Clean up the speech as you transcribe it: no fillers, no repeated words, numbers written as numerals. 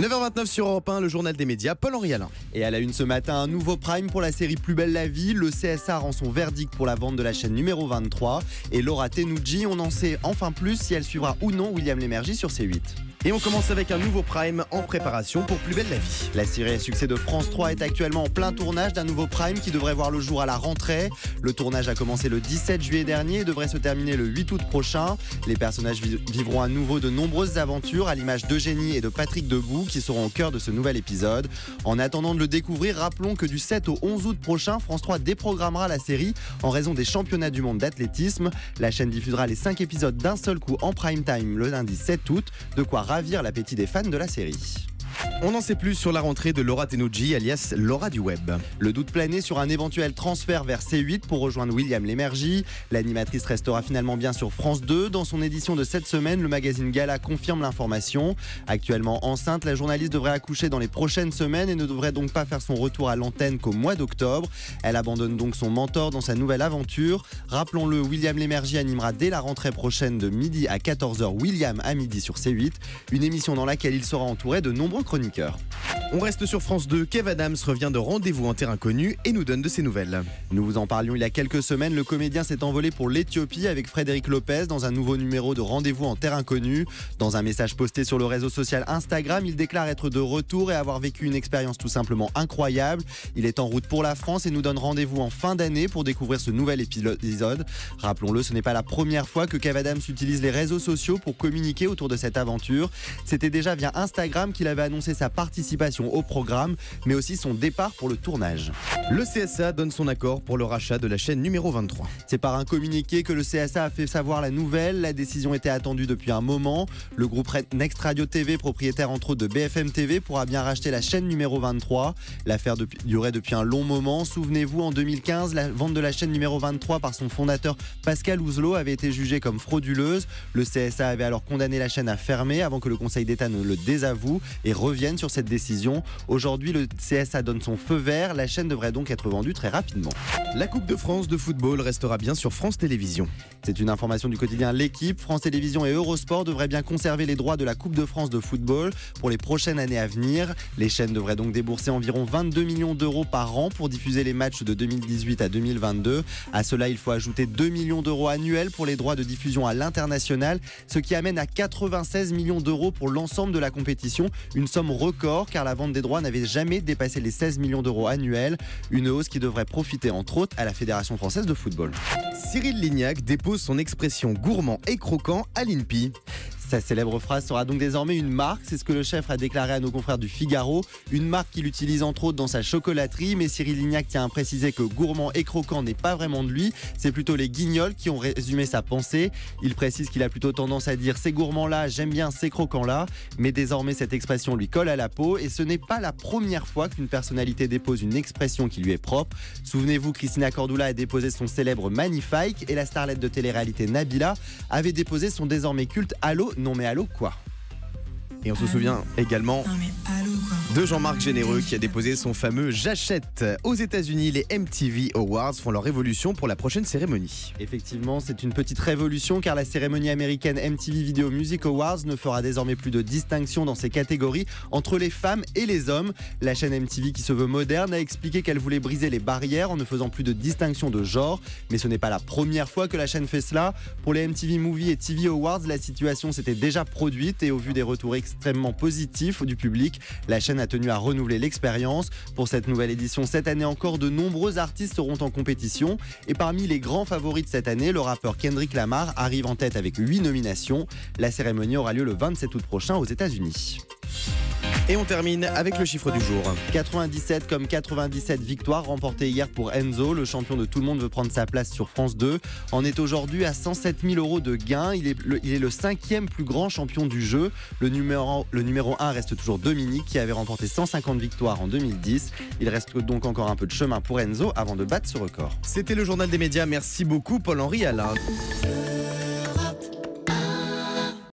9h29 sur Europe 1, le journal des médias, Paul-Henri Alain. Et à la une ce matin, un nouveau prime pour la série Plus belle la vie. Le CSA rend son verdict pour la vente de la chaîne numéro 23. Et Laura Tenoudji, on en sait enfin plus si elle suivra ou non William Lémergie sur C8. Et on commence avec un nouveau prime en préparation pour Plus belle la vie. La série à succès de France 3 est actuellement en plein tournage d'un nouveau prime qui devrait voir le jour à la rentrée. Le tournage a commencé le 17 juillet dernier et devrait se terminer le 8 août prochain. Les personnages vivront à nouveau de nombreuses aventures à l'image d'Eugénie et de Patrick Debout qui seront au cœur de ce nouvel épisode. En attendant de le découvrir, rappelons que du 7 au 11 août prochain, France 3 déprogrammera la série en raison des championnats du monde d'athlétisme. La chaîne diffusera les 5 épisodes d'un seul coup en prime time le lundi 7 août, de quoi ravir l'appétit des fans de la série. On en sait plus sur la rentrée de Laura Tenoudji, alias Laura du Web. Le doute planait sur un éventuel transfert vers C8 pour rejoindre William Lémergie. L'animatrice restera finalement bien sur France 2. Dans son édition de cette semaine, le magazine Gala confirme l'information. Actuellement enceinte, la journaliste devrait accoucher dans les prochaines semaines et ne devrait donc pas faire son retour à l'antenne qu'au mois d'octobre. Elle abandonne donc son mentor dans sa nouvelle aventure. Rappelons-le, William Lémergie animera dès la rentrée prochaine de midi à 14h William à midi sur C8. Une émission dans laquelle il sera entouré de nombreux chroniqueurs. On reste sur France 2, Kev Adams revient de Rendez-vous en terrain connu et nous donne de ses nouvelles. Nous vous en parlions il y a quelques semaines, le comédien s'est envolé pour l'Éthiopie avec Frédéric Lopez dans un nouveau numéro de Rendez-vous en terrain connu. Dans un message posté sur le réseau social Instagram, il déclare être de retour et avoir vécu une expérience tout simplement incroyable. Il est en route pour la France et nous donne rendez-vous en fin d'année pour découvrir ce nouvel épisode. Rappelons-le, ce n'est pas la première fois que Kev Adams utilise les réseaux sociaux pour communiquer autour de cette aventure. C'était déjà via Instagram qu'il avait annoncé sa participation au programme, mais aussi son départ pour le tournage. Le CSA donne son accord pour le rachat de la chaîne numéro 23. C'est par un communiqué que le CSA a fait savoir la nouvelle. La décision était attendue depuis un moment. Le groupe Next Radio TV, propriétaire entre autres de BFM TV, pourra bien racheter la chaîne numéro 23. L'affaire durait depuis un long moment. Souvenez-vous, en 2015, la vente de la chaîne numéro 23 par son fondateur Pascal Ouzelot avait été jugée comme frauduleuse. Le CSA avait alors condamné la chaîne à fermer avant que le Conseil d'État ne le désavoue et revienne sur cette décision. Aujourd'hui, le CSA donne son feu vert. La chaîne devrait donc être vendue très rapidement. La Coupe de France de football restera bien sur France Télévisions. C'est une information du quotidien L'Équipe. France Télévisions et Eurosport devraient bien conserver les droits de la Coupe de France de football pour les prochaines années à venir. Les chaînes devraient donc débourser environ 22 millions d'euros par an pour diffuser les matchs de 2018 à 2022. À cela, il faut ajouter 2 millions d'euros annuels pour les droits de diffusion à l'international, ce qui amène à 96 millions d'euros pour l'ensemble de la compétition. Une somme record car la vente des droits n'avait jamais dépassé les 16 millions d'euros annuels. Une hausse qui devrait profiter entre autres à la Fédération française de football. Cyril Lignac dépose son expression gourmand et croquant à l'INPI. Sa célèbre phrase sera donc désormais une marque, c'est ce que le chef a déclaré à nos confrères du Figaro. Une marque qu'il utilise entre autres dans sa chocolaterie, mais Cyril Lignac tient à préciser que gourmand et croquant n'est pas vraiment de lui, c'est plutôt les Guignols qui ont résumé sa pensée. Il précise qu'il a plutôt tendance à dire ces gourmands-là, j'aime bien ces croquants-là, mais désormais cette expression lui colle à la peau et ce n'est pas la première fois qu'une personnalité dépose une expression qui lui est propre. Souvenez-vous, Christina Cordula a déposé son célèbre Magnifique et la starlette de télé-réalité Nabila avait déposé son désormais culte Allô, non mais allô quoi. Et on se souvient également de Jean-Marc Généreux qui a déposé son fameux J'achète. Aux États-Unis, les MTV Awards font leur révolution pour la prochaine cérémonie. Effectivement, c'est une petite révolution car la cérémonie américaine MTV Video Music Awards ne fera désormais plus de distinction dans ces catégories entre les femmes et les hommes. La chaîne MTV, qui se veut moderne, a expliqué qu'elle voulait briser les barrières en ne faisant plus de distinction de genre. Mais ce n'est pas la première fois que la chaîne fait cela. Pour les MTV Movie et TV Awards, la situation s'était déjà produite et au vu des retours extrêmement positifs du public, la chaîne a tenu à renouveler l'expérience. Pour cette nouvelle édition, cette année encore, de nombreux artistes seront en compétition. Et parmi les grands favoris de cette année, le rappeur Kendrick Lamar arrive en tête avec 8 nominations. La cérémonie aura lieu le 27 août prochain aux États-Unis. Et on termine avec le chiffre du jour. 97 comme 97 victoires remportées hier pour Enzo. Le champion de Tout le monde veut prendre sa place sur France 2 en est aujourd'hui à 107 000 euros de gains. Il est le 5e plus grand champion du jeu. Le numéro 1 reste toujours Dominique qui avait remporté 150 victoires en 2010. Il reste donc encore un peu de chemin pour Enzo avant de battre ce record. C'était le journal des médias. Merci beaucoup Paul-Henri Alain.